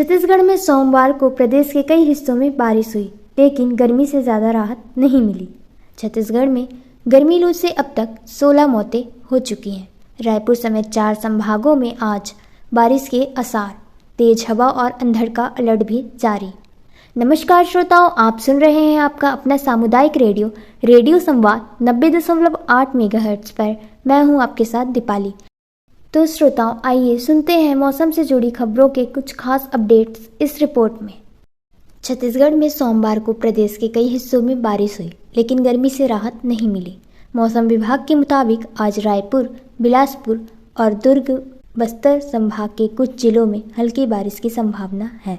छत्तीसगढ़ में सोमवार को प्रदेश के कई हिस्सों में बारिश हुई, लेकिन गर्मी से ज़्यादा राहत नहीं मिली। छत्तीसगढ़ में गर्मी लू से अब तक 16 मौतें हो चुकी हैं। रायपुर समेत 4 संभागों में आज बारिश के आसार, तेज हवा और अंधड़ का अलर्ट भी जारी। नमस्कार श्रोताओं, आप सुन रहे हैं आपका अपना सामुदायिक रेडियो संवाद 90.8 मेगाहर्ट्ज पर। मैं हूं आपके साथ दीपाली। तो श्रोताओं, आइए सुनते हैं मौसम से जुड़ी खबरों के कुछ खास अपडेट्स इस रिपोर्ट में। छत्तीसगढ़ में सोमवार को प्रदेश के कई हिस्सों में बारिश हुई, लेकिन गर्मी से राहत नहीं मिली। मौसम विभाग के मुताबिक आज रायपुर, बिलासपुर और दुर्ग, बस्तर संभाग के कुछ जिलों में हल्की बारिश की संभावना है।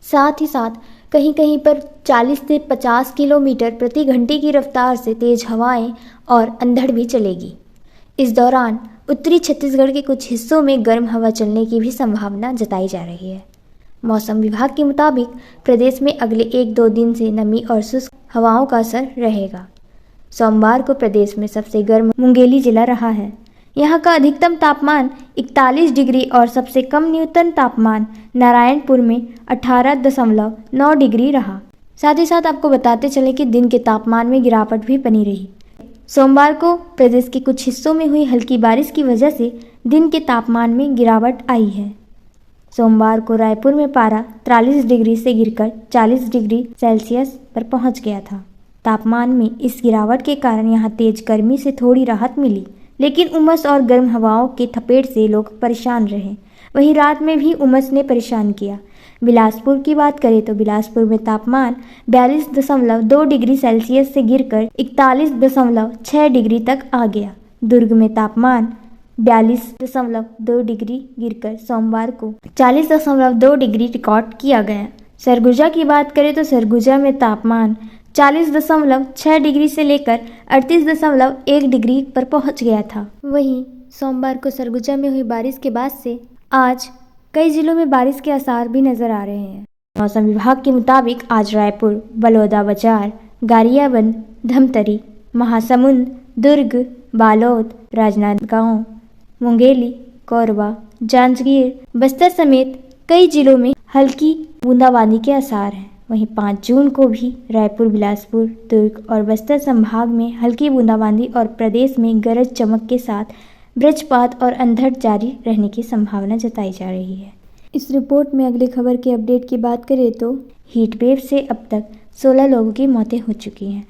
साथ ही साथ कहीं कहीं पर 40 से 50 किलोमीटर प्रति घंटे की रफ्तार से तेज हवाएं और अंधड़ भी चलेगी। इस दौरान उत्तरी छत्तीसगढ़ के कुछ हिस्सों में गर्म हवा चलने की भी संभावना जताई जा रही है। मौसम विभाग के मुताबिक प्रदेश में अगले 1-2 दिन से नमी और शुष्क हवाओं का असर रहेगा। सोमवार को प्रदेश में सबसे गर्म मुंगेली जिला रहा है। यहाँ का अधिकतम तापमान 41 डिग्री और सबसे कम न्यूनतम तापमान नारायणपुर में 18.9 डिग्री रहा। साथ ही साथ आपको बताते चले कि दिन के तापमान में गिरावट भी बनी रही। सोमवार को प्रदेश के कुछ हिस्सों में हुई हल्की बारिश की वजह से दिन के तापमान में गिरावट आई है। सोमवार को रायपुर में पारा 43 डिग्री से गिरकर 40 डिग्री सेल्सियस पर पहुंच गया था। तापमान में इस गिरावट के कारण यहां तेज गर्मी से थोड़ी राहत मिली, लेकिन उमस और गर्म हवाओं के थपेड़ से लोग परेशान रहे। वहीं रात में भी उमस ने परेशान किया। बिलासपुर की बात करें तो बिलासपुर में तापमान 42.2 डिग्री सेल्सियस से गिरकर 41.6 डिग्री तक आ गया। दुर्ग में तापमान 42.2 डिग्री गिरकर सोमवार को 40.2 डिग्री रिकॉर्ड किया गया। सरगुजा की बात करें तो सरगुजा में तापमान 40.6 डिग्री से लेकर 38.1 डिग्री पर पहुंच गया था। वहीं सोमवार को सरगुजा में हुई बारिश के बाद से आज कई जिलों में बारिश के आसार भी नजर आ रहे हैं। मौसम विभाग के मुताबिक आज रायपुर, बलौदाबाजार, गरियाबंद, धमतरी, महासमुंद, दुर्ग, बालोद, राजनांदगांव, मुंगेली, कोरबा, जांजगीर, बस्तर समेत कई जिलों में हल्की बूंदाबांदी के आसार हैं। वहीं 5 जून को भी रायपुर, बिलासपुर, दुर्ग और बस्तर संभाग में हल्की बूंदाबांदी और प्रदेश में गरज चमक के साथ वज्रपात और अंधड़ जारी रहने की संभावना जताई जा रही है। इस रिपोर्ट में अगली खबर की अपडेट की बात करें तो हीट वेव से अब तक 16 लोगों की मौतें हो चुकी हैं।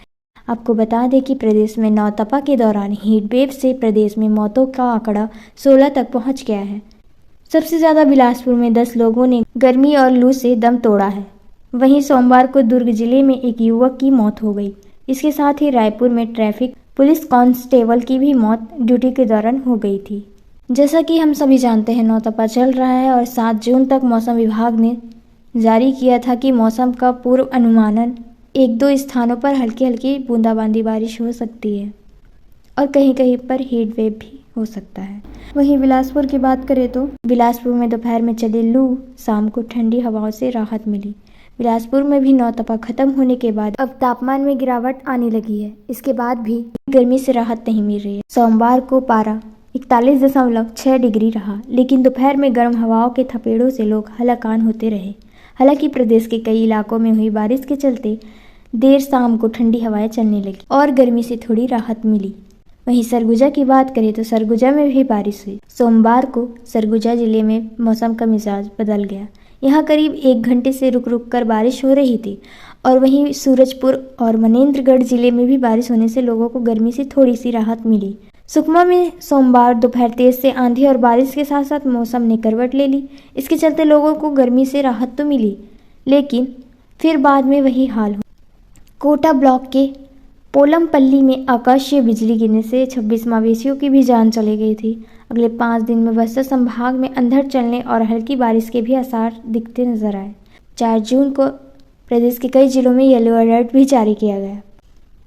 आपको बता दें कि प्रदेश में नौतपा के दौरान हीट वेव से प्रदेश में मौतों का आंकड़ा 16 तक पहुंच गया है। सबसे ज़्यादा बिलासपुर में 10 लोगों ने गर्मी और लू से दम तोड़ा है। वहीं सोमवार को दुर्ग जिले में एक युवक की मौत हो गई। इसके साथ ही रायपुर में ट्रैफिक पुलिस कांस्टेबल की भी मौत ड्यूटी के दौरान हो गई थी। जैसा कि हम सभी जानते हैं, नौतपा चल रहा है और 7 जून तक मौसम विभाग ने जारी किया था कि मौसम का पूर्व अनुमानन 1-2 स्थानों पर हल्की हल्की बूंदाबांदी बारिश हो सकती है और कहीं कहीं पर हीट वेव भी हो सकता है। वहीं बिलासपुर की बात करें तो बिलासपुर में दोपहर में चली लू, शाम को ठंडी हवाओं से राहत मिली। बिलासपुर में भी नौतपा खत्म होने के बाद अब तापमान में गिरावट आने लगी है। इसके बाद भी गर्मी से राहत नहीं मिल रही है। सोमवार को पारा 41.6 डिग्री रहा, लेकिन दोपहर में गर्म हवाओं के थपेड़ों से लोग हलाकान होते रहे। हालांकि प्रदेश के कई इलाकों में हुई बारिश के चलते देर शाम को ठंडी हवाएं चलने लगी और गर्मी से थोड़ी राहत मिली। वहीं सरगुजा की बात करें तो सरगुजा में भी बारिश हुई। सोमवार को सरगुजा जिले में मौसम का मिजाज बदल गया। यहाँ करीब 1 घंटे से रुक रुक कर बारिश हो रही थी और वहीं सूरजपुर और मनेंद्रगढ़ जिले में भी बारिश होने से लोगों को गर्मी से थोड़ी सी राहत मिली। सुकमा में सोमवार दोपहर तेज से आंधी और बारिश के साथ साथ मौसम ने करवट ले ली। इसके चलते लोगों को गर्मी से राहत तो मिली, लेकिन फिर बाद में वही हाल हुआ। कोटा ब्लॉक के पोलमपल्ली में आकाशीय बिजली गिरने से 26 मवेशियों की भी जान चली गई थी। अगले 5 दिन में बस्तर संभाग में अंधड़ चलने और हल्की बारिश के भी आसार दिखते नजर आए। 4 जून को प्रदेश के कई जिलों में येलो अलर्ट भी जारी किया गया।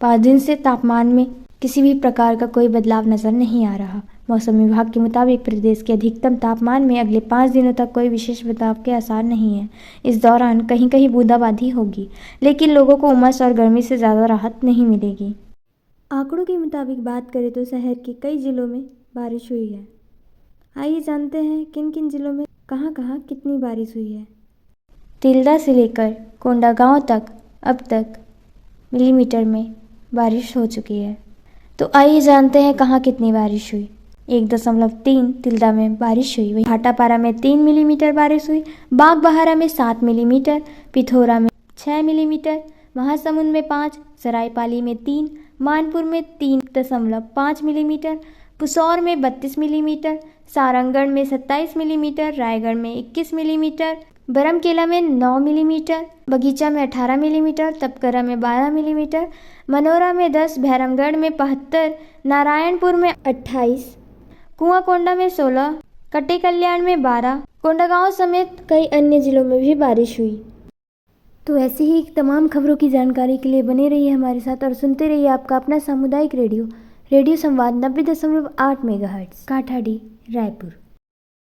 5 दिन से तापमान में किसी भी प्रकार का कोई बदलाव नजर नहीं आ रहा। मौसम विभाग के मुताबिक प्रदेश के अधिकतम तापमान में अगले 5 दिनों तक कोई विशेष बदलाव के आसार नहीं है। इस दौरान कहीं कहीं बूंदाबांदी होगी, लेकिन लोगों को उमस और गर्मी से ज़्यादा राहत नहीं मिलेगी। आंकड़ों के मुताबिक बात करें तो शहर के कई जिलों में बारिश हुई है। आइए जानते हैं किन किन जिलों में कहाँ कहाँ कितनी बारिश हुई है। तिल्दा से लेकर कोंडागांव तक अब तक मिलीमीटर में बारिश हो चुकी है। तो आइए जानते हैं कहाँ कितनी बारिश हुई। 1.3 तिल्दा में बारिश हुई, वहीं भाटापारा में 3 मिलीमीटर बारिश हुई, बागबहारा में 7 मिलीमीटर, पिथौरा में 6 मिलीमीटर, महासमुंद में 5, सरायपाली में 3, मानपुर में 3.5 मिलीमीटर, पुसौर में 32 मिलीमीटर, सारंगगढ़ में 27 मिलीमीटर, रायगढ़ में 21 मिलीमीटर, बरमकेला में 9 मिलीमीटर, बगीचा में 18 मिलीमीटर, तपकरा में 12 मिलीमीटर, मनोरा में 10, भैरमगढ़ में 75, नारायणपुर में 28, कुआंकोंडा में 16, कटे कल्याण में 12, कोंडागांव समेत कई अन्य जिलों में भी बारिश हुई। तो ऐसी ही तमाम खबरों की जानकारी के लिए बने रहिए हमारे साथ और सुनते रहिए आपका अपना सामुदायिक रेडियो संवाद 90.8 मेगाहर्ट्ज़ काठाडी रायपुर।